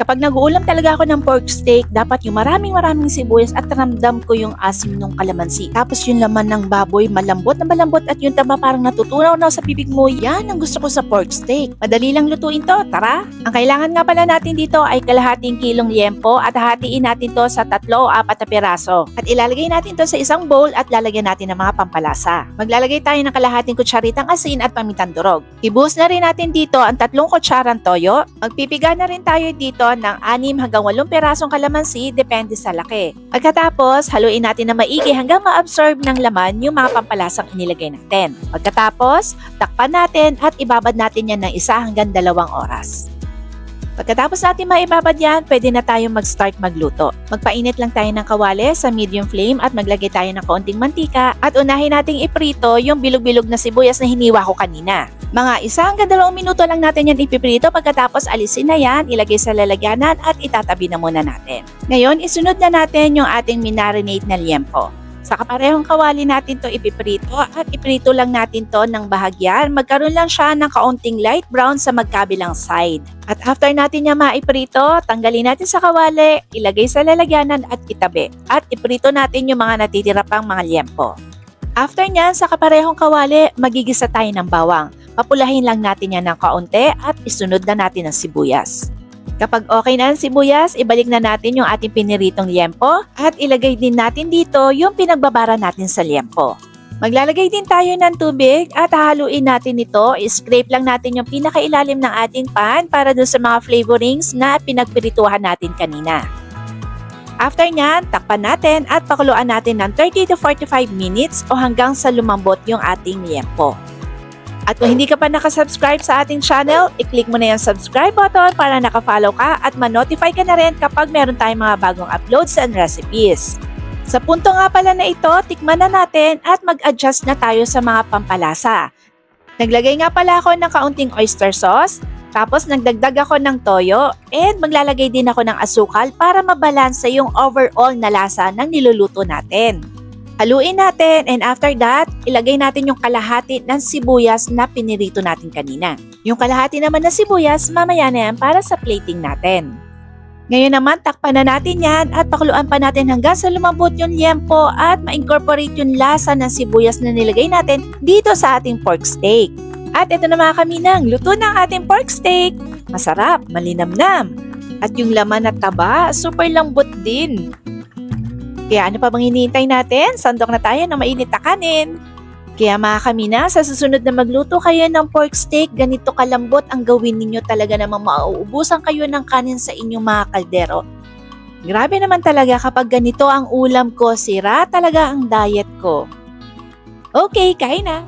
Kapag nag-uulam talaga ako ng pork steak, dapat yung maraming sibuyas at ramdam ko yung asim ng kalamansi. Tapos yung laman ng baboy, malambot na malambot at yung taba parang natutunaw na sa bibig mo. Yan ang gusto ko sa pork steak. Madali lang lutuin to, tara! Ang kailangan nga pala natin dito ay kalahating kilong liempo at hahatiin natin to sa 3 o 4 na piraso. At ilalagay natin to sa isang bowl at lalagyan natin ng mga pampalasa. Maglalagay tayo ng kalahating kutsaritang asin at pamintang durog. Ibuhos na rin natin dito ang 3 kutsarang toyo. Magpipiga na rin tayo dito ng 6 hanggang 8 pirasong kalamansi depende sa laki. Pagkatapos, haluin natin na maigi hanggang ma-absorb ng laman yung mga pampalasang inilagay natin. Pagkatapos, takpan natin at ibabad natin yan ng 1 hanggang 2 oras. Pagkatapos natin maibabad yan, pwede na tayong mag-start magluto. Magpainit lang tayo ng kawali sa medium flame at maglagay tayo ng kaunting mantika at unahin nating iprito yung bilog-bilog na sibuyas na hiniwa ko kanina. Mga 1 hanggang 2 minuto lang natin yan ipiprito, pagkatapos alisin na yan, ilagay sa lalagyanan at itatabi na muna natin. Ngayon, isunod na natin yung ating minarinate na liempo. Sa kaparehong kawali natin to ipiprito at iprito lang natin to ng bahagyan. Magkaroon lang siya ng kaunting light brown sa magkabilang side. At after natin niya maiprito, tanggalin natin sa kawali, ilagay sa lalagyanan at itabi. At iprito natin yung mga natitira pang mga liempo. After nyan, sa kaparehong kawali, magigisa tayo ng bawang. Papulahin lang natin yan ng kaunti at isunod na natin ang sibuyas. Kapag okay na ang sibuyas, ibalik na natin yung ating piniritong liempo at ilagay din natin dito yung pinagbabara natin sa liempo. Maglalagay din tayo ng tubig at hahaluin natin ito. I-scrape lang natin yung pinakailalim ng ating pan para dun sa mga flavorings na pinagpirituhan natin kanina. After nyan, takpan natin at pakuluan natin ng 30 to 45 minutes o hanggang sa lumambot yung ating liempo. At kung hindi ka pa nakasubscribe sa ating channel, i-click mo na yung subscribe button para nakafollow ka at ma-notify ka na rin kapag meron tayong mga bagong uploads and recipes. Sa punto nga pala na ito, tikman na natin at mag-adjust na tayo sa mga pampalasa. Naglagay nga pala ako ng kaunting oyster sauce, tapos nagdagdag ako ng toyo, and maglalagay din ako ng asukal para mabalansa yung overall na lasa ng niluluto natin. Haluin natin and after that, ilagay natin yung kalahati ng sibuyas na pinirito natin kanina. Yung kalahati naman na sibuyas, mamaya na yan para sa plating natin. Ngayon naman, takpan na natin yan at pakuluan pa natin hanggang sa lumambot yung liempo at ma-incorporate yung lasa ng sibuyas na nilagay natin dito sa ating pork steak. At ito na mga kaminang, luto ng ating pork steak. Masarap, malinamnam. At yung laman at taba, super lambot din. Kaya ano pa bang hinihintay natin? Sandok na tayo ng mainit na kanin. Kaya mga kamina, sa susunod na magluto kayo ng pork steak, ganito kalambot ang gawin ninyo, talaga namang mauubusan kayo ng kanin sa inyong mga kaldero. Grabe naman talaga kapag ganito ang ulam ko, sira talaga ang diet ko. Okay, kain na!